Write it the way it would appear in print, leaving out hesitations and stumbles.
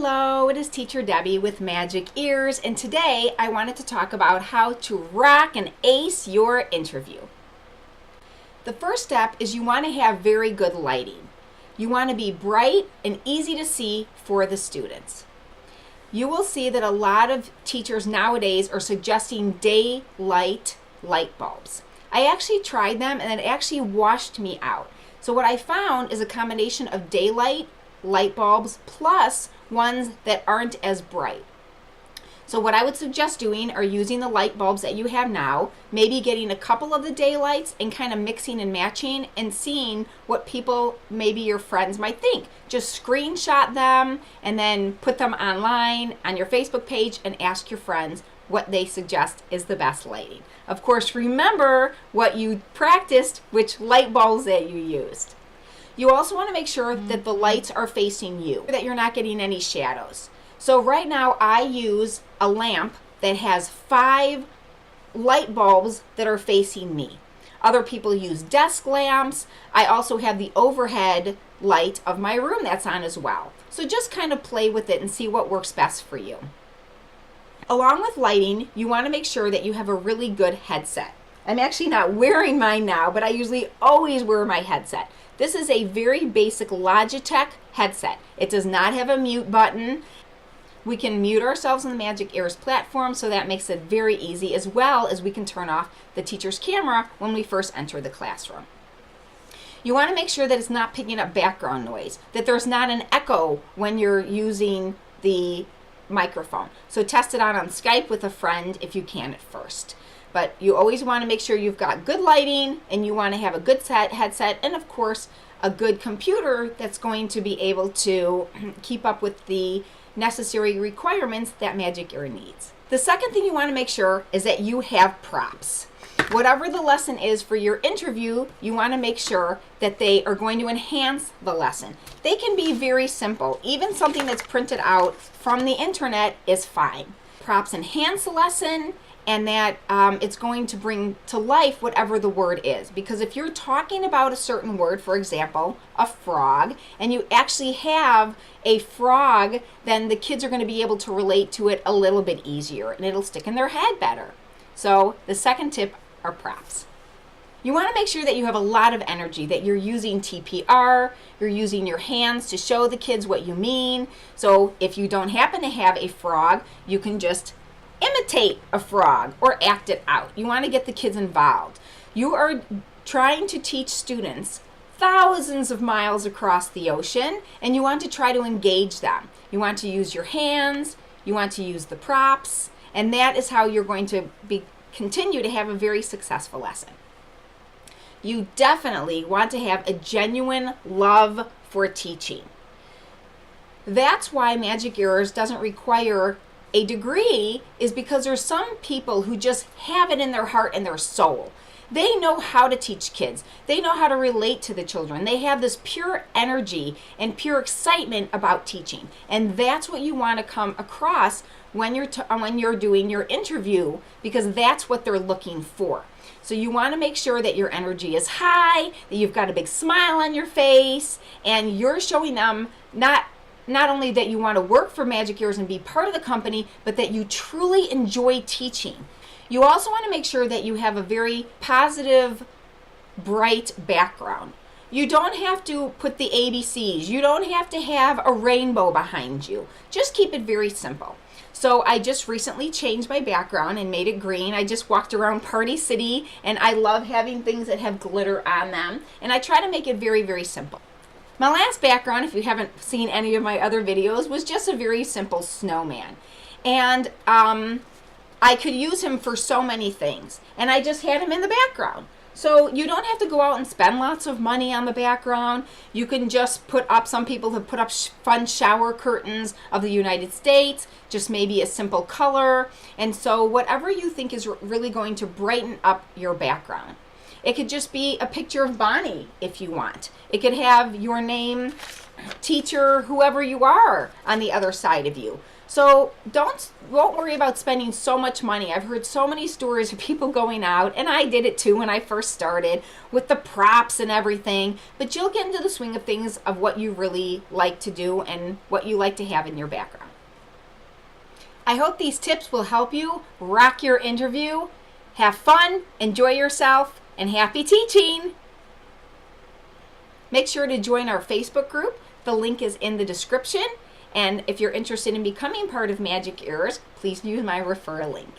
Hello, it is Teacher Debbie with Magic Ears, and today I wanted to talk about how to rock and ace your interview. The first step is you want to have very good lighting. You want to be bright and easy to see for the students. You will see that a lot of teachers nowadays are suggesting daylight light bulbs. I actually tried them and it actually washed me out. So what I found is a combination of daylight light bulbs plus ones that aren't as bright. So what I would suggest doing are using the light bulbs that you have now, maybe getting a couple of the daylights and kind of mixing and matching and seeing what people, maybe your friends, might think. Just screenshot them and then put them online on your Facebook page and ask your friends what they suggest is the best lighting. Of course, remember what you practiced, which light bulbs that you used. You also want to make sure that the lights are facing you, that you're not getting any shadows. So right now I use a lamp that has 5 light bulbs that are facing me. Other people use desk lamps. I also have the overhead light of my room that's on as well. So just kind of play with it and see what works best for you. Along with lighting, you want to make sure that you have a really good headset. I'm actually not wearing mine now, but I usually always wear my headset. This is a very basic Logitech headset. It does not have a mute button. We can mute ourselves on the Magic Ears platform, so that makes it very easy, as well as we can turn off the teacher's camera when we first enter the classroom. You want to make sure that it's not picking up background noise, that there's not an echo when you're using the microphone. So test it out on Skype with a friend if you can at first. But you always want to make sure you've got good lighting and you want to have a good headset and of course a good computer that's going to be able to keep up with the necessary requirements that Magic Ear needs. The second thing you want to make sure is that you have props. Whatever the lesson is for your interview, you want to make sure that they are going to enhance the lesson. They can be very simple. Even something that's printed out from the internet is fine. Props enhance the lesson, and that it's going to bring to life whatever the word is. Because if you're talking about a certain word, for example, a frog, and you actually have a frog, then the kids are going to be able to relate to it a little bit easier, and it'll stick in their head better. So the second tip are props. You want to make sure that you have a lot of energy, that you're using TPR, you're using your hands to show the kids what you mean. So if you don't happen to have a frog, you can just imitate a frog or act it out. You want to get the kids involved. You are trying to teach students thousands of miles across the ocean, and you want to try to engage them. You want to use your hands, you want to use the props, and that is how you're going to continue to have a very successful lesson. You definitely want to have a genuine love for teaching. That's why Magic Ears doesn't require a degree, is because there's some people who just have it in their heart and their soul. They know how to teach kids. They know how to relate to the children. They have this pure energy and pure excitement about teaching. And that's what you want to come across when you're doing your interview, because that's what they're looking for. So you want to make sure that your energy is high, that you've got a big smile on your face, and you're showing them not only that you want to work for Magic Ears and be part of the company, but that you truly enjoy teaching. You also want to make sure that you have a very positive, bright background. You don't have to put the ABCs. You don't have to have a rainbow behind you. Just keep it very simple. So I just recently changed my background and made it green. I just walked around Party City, and I love having things that have glitter on them. And I try to make it very, very simple. My last background, if you haven't seen any of my other videos, was just a very simple snowman. And I could use him for so many things. And I just had him in the background. So you don't have to go out and spend lots of money on the background. You can just put up, some people have put up fun shower curtains of the United States, just maybe a simple color. And so whatever you think is really going to brighten up your background. It could just be a picture of Bonnie if you want. It could have your name, teacher, whoever you are on the other side of you. So won't worry about spending so much money. I've heard so many stories of people going out, and I did it too when I first started, with the props and everything. But you'll get into the swing of things of what you really like to do and what you like to have in your background. I hope these tips will help you rock your interview. Have fun, enjoy yourself, and happy teaching! Make sure to join our Facebook group. The link is in the description. And if you're interested in becoming part of MagicEars, please use my referral link.